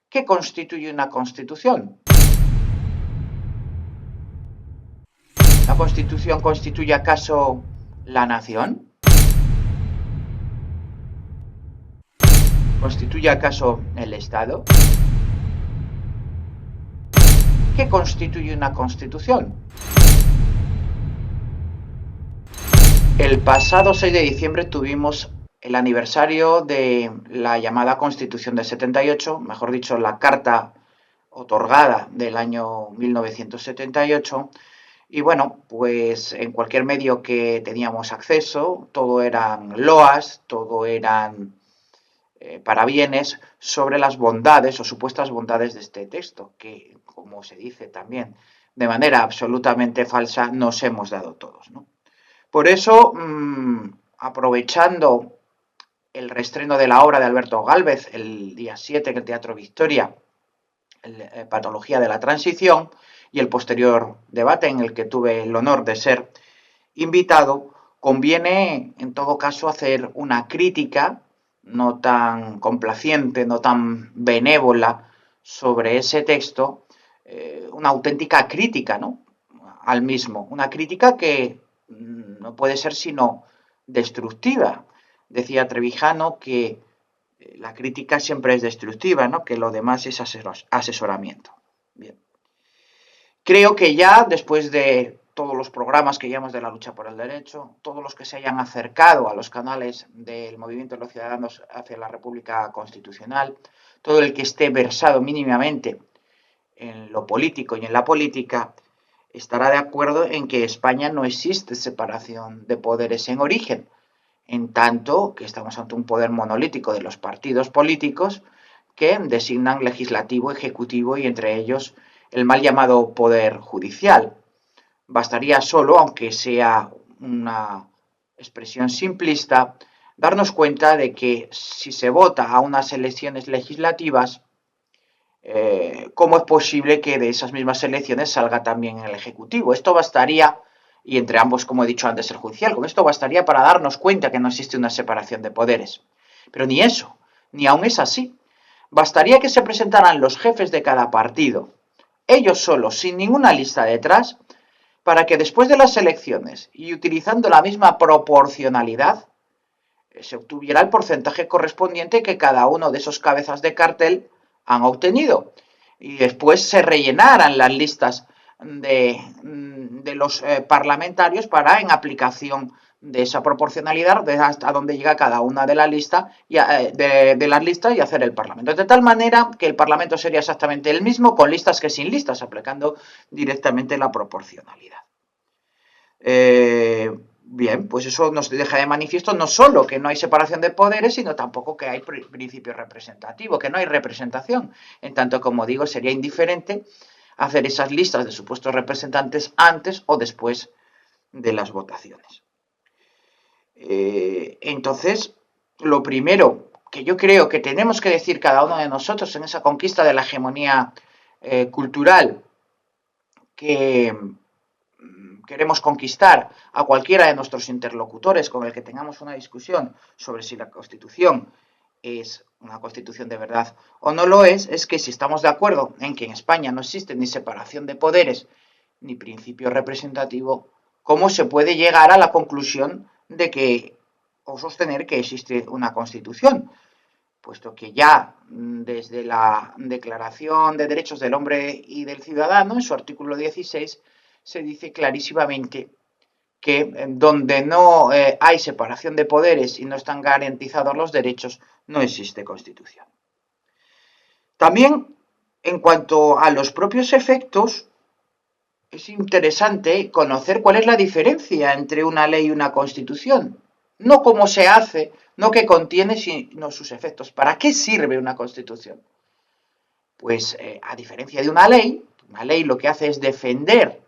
¿Qué constituye una constitución? ¿La constitución constituye acaso la nación? ¿Constituye acaso el Estado? ¿Qué constituye una constitución? El pasado 6 de diciembre tuvimos el aniversario de la llamada Constitución del 78, mejor dicho, la carta otorgada del año 1978. Y bueno, pues en cualquier medio que teníamos acceso, todo eran loas, todo eran parabienes sobre las bondades o supuestas bondades de este texto, que, como se dice también, de manera absolutamente falsa, nos hemos dado todos, ¿no? Por eso, aprovechando el reestreno de la obra de Alberto Gálvez el día 7 en el Teatro Victoria, Patología de la Transición, y el posterior debate en el que tuve el honor de ser invitado, conviene en todo caso hacer una crítica no tan complaciente, no tan benévola sobre ese texto, una auténtica crítica, ¿no?, al mismo, una crítica que no puede ser sino destructiva. Decía Trevijano que la crítica siempre es destructiva, ¿no?, que lo demás es asesoramiento. Bien. Creo que ya, después de todos los programas que llevamos de la lucha por el derecho, todos los que se hayan acercado a los canales del movimiento de los ciudadanos hacia la República Constitucional, todo el que esté versado mínimamente en lo político y en la política, estará de acuerdo en que España no existe separación de poderes en origen, en tanto que estamos ante un poder monolítico de los partidos políticos que designan legislativo, ejecutivo y entre ellos el mal llamado poder judicial. Bastaría solo, aunque sea una expresión simplista, darnos cuenta de que si se vota a unas elecciones legislativas, ¿cómo es posible que de esas mismas elecciones salga también el Ejecutivo? Esto bastaría, y entre ambos, como he dicho antes, el judicial, con esto bastaría para darnos cuenta que no existe una separación de poderes. Pero ni eso, ni aún es así. Bastaría que se presentaran los jefes de cada partido, ellos solos, sin ninguna lista detrás, para que después de las elecciones y utilizando la misma proporcionalidad, se obtuviera el porcentaje correspondiente que cada uno de esos cabezas de cartel han obtenido. Y después se rellenaran las listas de los parlamentarios para, en aplicación de esa proporcionalidad, de hasta dónde llega cada una de las listas y hacer el Parlamento. De tal manera que el Parlamento sería exactamente el mismo con listas que sin listas, aplicando directamente la proporcionalidad. Bien, pues eso nos deja de manifiesto no solo que no hay separación de poderes, sino tampoco que hay principio representativo, que no hay representación. En tanto, como digo, sería indiferente hacer esas listas de supuestos representantes antes o después de las votaciones. Entonces, lo primero que yo creo que tenemos que decir cada uno de nosotros en esa conquista de la hegemonía cultural que queremos conquistar a cualquiera de nuestros interlocutores con el que tengamos una discusión sobre si la Constitución es una Constitución de verdad o no lo es que si estamos de acuerdo en que en España no existe ni separación de poderes ni principio representativo, ¿cómo se puede llegar a la conclusión de que o sostener que existe una Constitución? Puesto que ya desde la Declaración de Derechos del Hombre y del Ciudadano, en su artículo 16, se dice clarísimamente que donde no hay separación de poderes y no están garantizados los derechos, no existe Constitución. También, en cuanto a los propios efectos, es interesante conocer cuál es la diferencia entre una ley y una Constitución. No cómo se hace, no qué contiene, sino sus efectos. ¿Para qué sirve una Constitución? Pues a diferencia de una ley lo que hace es defender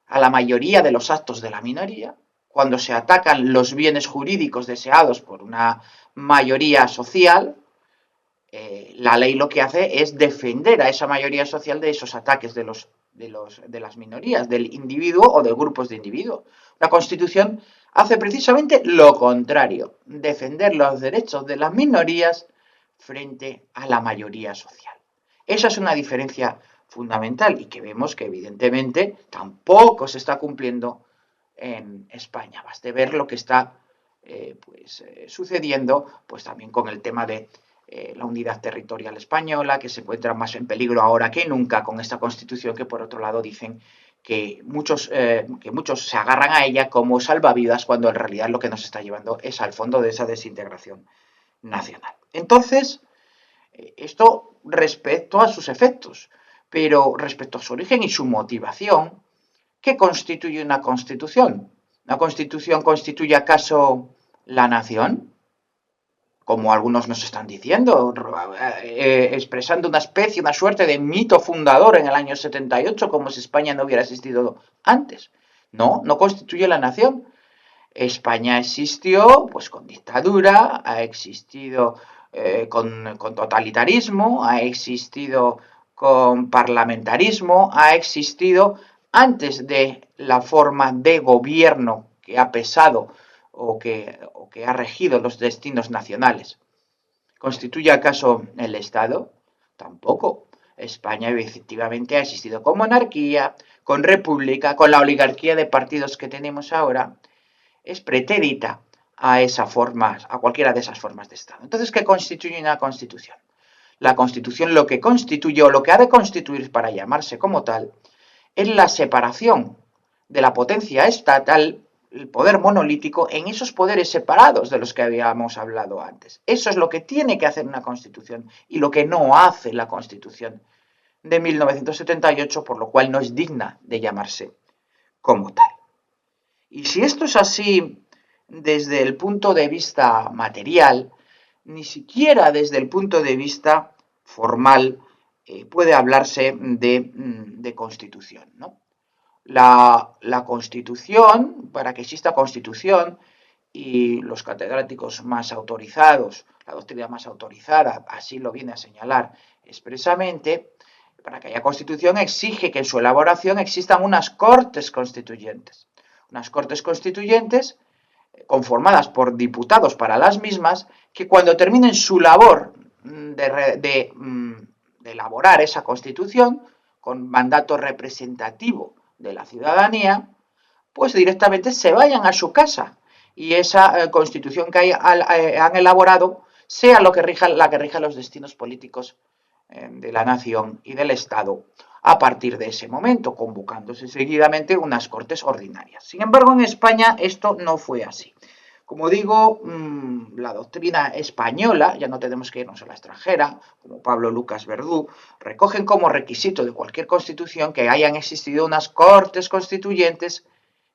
a la mayoría de los actos de la minoría, cuando se atacan los bienes jurídicos deseados por una mayoría social, la ley lo que hace es defender a esa mayoría social de esos ataques de las minorías, del individuo o de grupos de individuos. La Constitución hace precisamente lo contrario, defender los derechos de las minorías frente a la mayoría social. Esa es una diferencia fundamental y que vemos que evidentemente tampoco se está cumpliendo en España. Baste ver lo que está sucediendo pues también con el tema de la unidad territorial española, que se encuentra más en peligro ahora que nunca con esta Constitución, que por otro lado dicen que muchos se agarran a ella como salvavidas, cuando en realidad lo que nos está llevando es al fondo de esa desintegración nacional. Entonces, esto respecto a sus efectos, pero respecto a su origen y su motivación, ¿qué constituye una constitución? ¿Una constitución constituye acaso la nación? Como algunos nos están diciendo, expresando una especie, una suerte de mito fundador en el año 78, como si España no hubiera existido antes. No, no constituye la nación. España existió pues con dictadura, ha existido con totalitarismo, ha existido con parlamentarismo, ha existido antes de la forma de gobierno que ha pesado o que ha regido los destinos nacionales. ¿Constituye acaso el Estado? Tampoco. España efectivamente ha existido con monarquía, con república, con la oligarquía de partidos que tenemos ahora. Es pretérita a esa forma, a cualquiera de esas formas de Estado. Entonces, ¿qué constituye una Constitución? La Constitución lo que constituye o lo que ha de constituir para llamarse como tal es la separación de la potencia estatal, el poder monolítico, en esos poderes separados de los que habíamos hablado antes. Eso es lo que tiene que hacer una Constitución y lo que no hace la Constitución de 1978, por lo cual no es digna de llamarse como tal. Y si esto es así desde el punto de vista material, ni siquiera desde el punto de vista formal puede hablarse de constitución, ¿no? La Constitución, para que exista Constitución, y los catedráticos más autorizados, la doctrina más autorizada, así lo viene a señalar expresamente, para que haya Constitución exige que en su elaboración existan unas Cortes Constituyentes. Unas Cortes Constituyentes conformadas por diputados para las mismas, que cuando terminen su labor de elaborar esa Constitución, con mandato representativo de la ciudadanía, pues directamente se vayan a su casa y esa Constitución que han elaborado sea la que rija los destinos políticos de la nación y del Estado a partir de ese momento, convocándose seguidamente unas Cortes ordinarias. Sin embargo, en España esto no fue así. Como digo, la doctrina española, ya no tenemos que irnos a la extranjera, como Pablo Lucas Verdú, recogen como requisito de cualquier constitución que hayan existido unas Cortes Constituyentes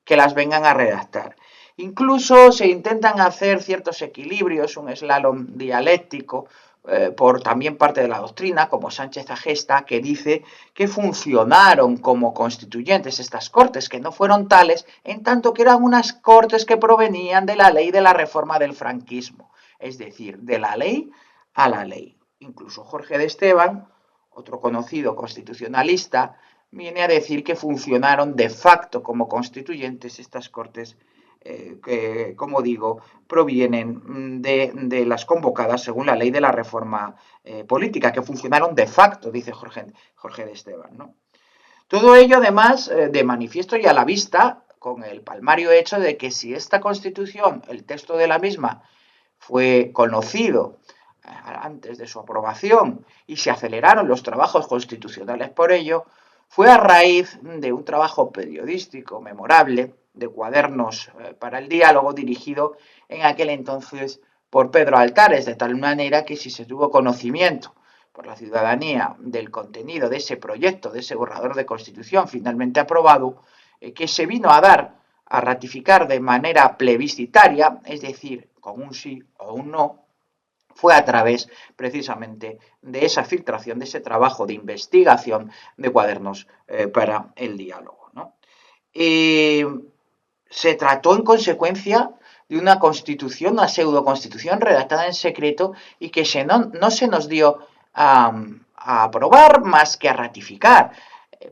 que las vengan a redactar. Incluso se intentan hacer ciertos equilibrios, un slalom dialéctico, por también parte de la doctrina, como Sánchez Agesta, que dice que funcionaron como constituyentes estas cortes, que no fueron tales, en tanto que eran unas cortes que provenían de la ley de la reforma del franquismo, es decir, de la ley a la ley. Incluso Jorge de Esteban, otro conocido constitucionalista, viene a decir que funcionaron de facto como constituyentes estas cortes que, como digo, provienen de las convocadas según la ley de la reforma política, que funcionaron de facto, dice Jorge de Esteban, ¿no? Todo ello, además, de manifiesto y a la vista, con el palmario hecho de que si esta Constitución, el texto de la misma, fue conocido antes de su aprobación y se aceleraron los trabajos constitucionales por ello, fue a raíz de un trabajo periodístico memorable de Cuadernos para el Diálogo, dirigido en aquel entonces por Pedro Altares, de tal manera que si se tuvo conocimiento por la ciudadanía del contenido de ese proyecto, de ese borrador de Constitución finalmente aprobado, que se vino a dar a ratificar de manera plebiscitaria, es decir, con un sí o un no, fue a través precisamente de esa filtración, de ese trabajo de investigación de Cuadernos para el Diálogo, ¿no? Se trató en consecuencia de una constitución, una pseudoconstitución redactada en secreto y que no se nos dio a aprobar más que a ratificar.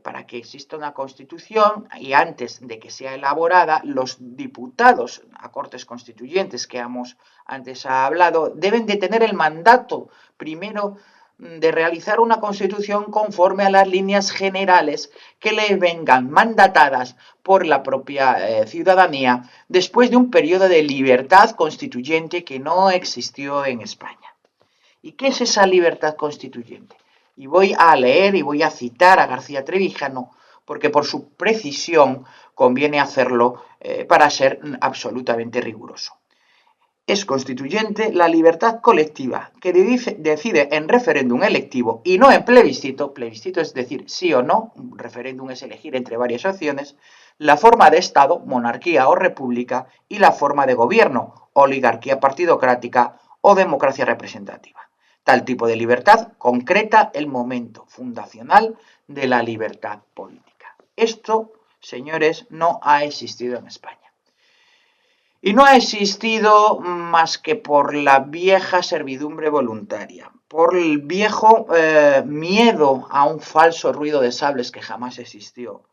Para que exista una constitución y antes de que sea elaborada, los diputados a Cortes Constituyentes que hemos antes hablado deben de tener el mandato primero de realizar una constitución conforme a las líneas generales que les vengan mandatadas por la propia ciudadanía después de un periodo de libertad constituyente que no existió en España. ¿Y qué es esa libertad constituyente? Y voy a leer y voy a citar a García Trevijano, porque por su precisión conviene hacerlo para ser absolutamente riguroso. Es constituyente la libertad colectiva que decide en referéndum electivo y no en plebiscito, plebiscito es decir sí o no, un referéndum es elegir entre varias opciones, la forma de Estado, monarquía o república, y la forma de gobierno, oligarquía partidocrática o democracia representativa. Tal tipo de libertad concreta el momento fundacional de la libertad política. Esto, señores, no ha existido en España. Y no ha existido más que por la vieja servidumbre voluntaria, por el viejo miedo a un falso ruido de sables que jamás existió.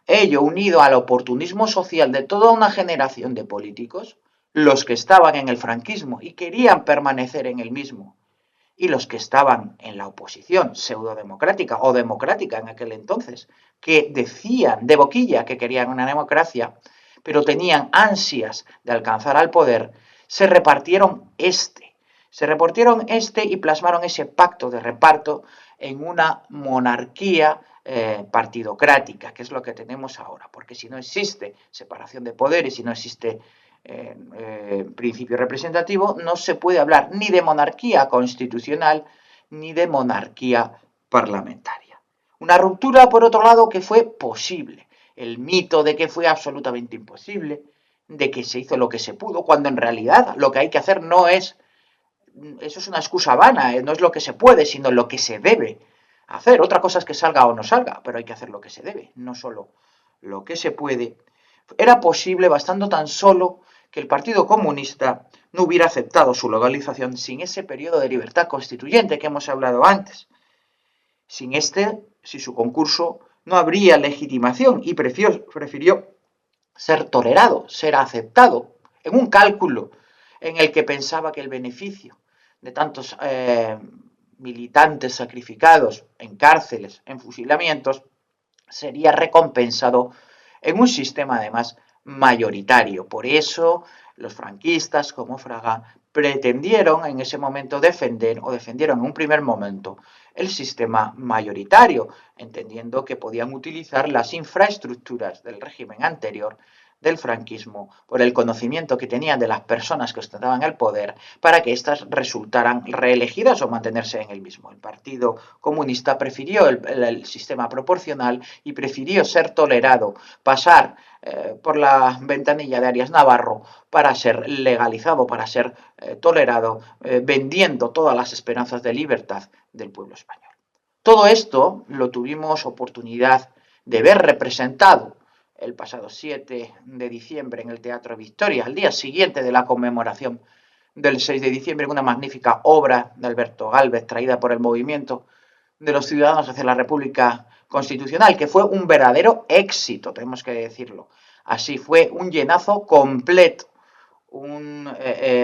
Ello unido al oportunismo social de toda una generación de políticos, los que estaban en el franquismo y querían permanecer en el mismo, y los que estaban en la oposición pseudodemocrática o democrática en aquel entonces, que decían de boquilla que querían una democracia, pero tenían ansias de alcanzar al poder, se repartieron y plasmaron ese pacto de reparto en una monarquía partidocrática, que es lo que tenemos ahora, porque si no existe separación de poderes, si no existe principio representativo, no se puede hablar ni de monarquía constitucional ni de monarquía parlamentaria. Una ruptura, por otro lado, que fue posible. El mito de que fue absolutamente imposible, de que se hizo lo que se pudo, cuando en realidad lo que hay que hacer no es, eso es una excusa vana, no es lo que se puede, sino lo que se debe hacer. Otra cosa es que salga o no salga, pero hay que hacer lo que se debe, no solo lo que se puede. Era posible bastando tan solo que el Partido Comunista no hubiera aceptado su legalización sin ese periodo de libertad constituyente que hemos hablado antes. Sin si su concurso no habría legitimación y prefirió ser tolerado, ser aceptado, en un cálculo en el que pensaba que el beneficio de tantos militantes sacrificados en cárceles, en fusilamientos, sería recompensado en un sistema además mayoritario. Por eso los franquistas como Fraga pretendieron en ese momento defendieron en un primer momento el sistema mayoritario, entendiendo que podían utilizar las infraestructuras del régimen anterior del franquismo por el conocimiento que tenían de las personas que ostentaban el poder para que éstas resultaran reelegidas o mantenerse en el mismo. El Partido Comunista prefirió el sistema proporcional y prefirió ser tolerado, pasar por la ventanilla de Arias Navarro para ser legalizado, para ser tolerado, vendiendo todas las esperanzas de libertad del pueblo español. Todo esto lo tuvimos oportunidad de ver representado el pasado 7 de diciembre en el Teatro Victoria, al día siguiente de la conmemoración del 6 de diciembre, en una magnífica obra de Alberto Gálvez traída por el Movimiento de los Ciudadanos hacia la República Constitucional, que fue un verdadero éxito, tenemos que decirlo. Así fue un llenazo completo.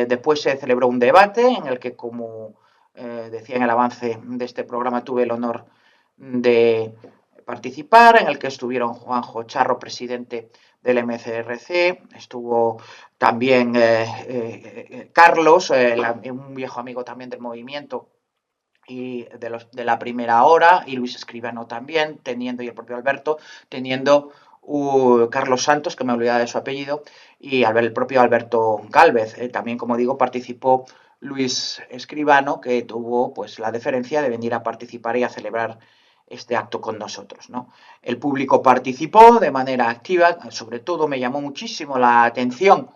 Después se celebró un debate en el que, como decía en el avance de este programa, tuve el honor de participar, en el que estuvieron Juanjo Charro, presidente del MCRC, estuvo también Carlos, un viejo amigo también del movimiento y de la primera hora, y Luis Escribano también, y el propio Alberto, teniendo Carlos Santos, que me olvidaba de su apellido, y el propio Alberto Gálvez. También, como digo, participó Luis Escribano, que tuvo pues la deferencia de venir a participar y a celebrar este acto con nosotros, ¿no? El público participó de manera activa, sobre todo me llamó muchísimo la atención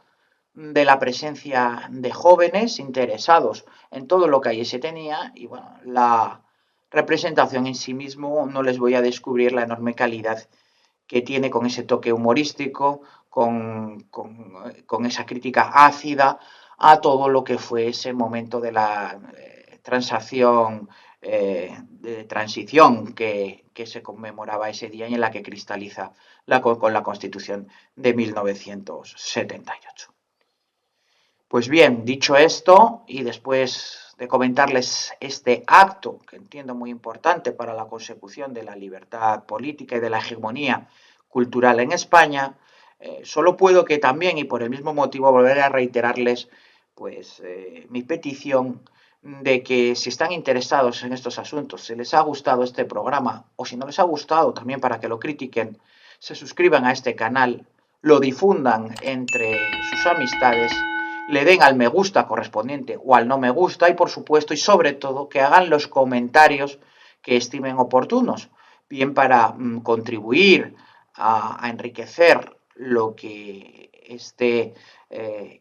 de la presencia de jóvenes interesados en todo lo que allí se tenía, y bueno, la representación en sí mismo no les voy a descubrir la enorme calidad que tiene, con ese toque humorístico, con esa crítica ácida a todo lo que fue ese momento de la transacción de transición que se conmemoraba ese día y en la que cristaliza con la Constitución de 1978. Pues bien, dicho esto, y después de comentarles este acto, que entiendo muy importante para la consecución de la libertad política y de la hegemonía cultural en España, solo puedo que también, y por el mismo motivo, volver a reiterarles pues mi petición de que si están interesados en estos asuntos, si les ha gustado este programa o si no les ha gustado, también para que lo critiquen, se suscriban a este canal, lo difundan entre sus amistades, le den al me gusta correspondiente o al no me gusta y por supuesto y sobre todo que hagan los comentarios que estimen oportunos, bien para contribuir a enriquecer lo que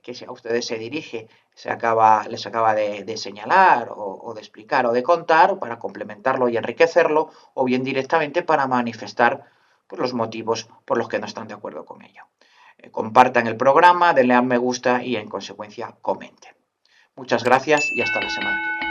que a ustedes se dirige les acaba de señalar o de explicar o de contar, o para complementarlo y enriquecerlo, o bien directamente para manifestar pues, los motivos por los que no están de acuerdo con ello. Compartan el programa, denle a me gusta y en consecuencia comenten. Muchas gracias y hasta la semana que viene.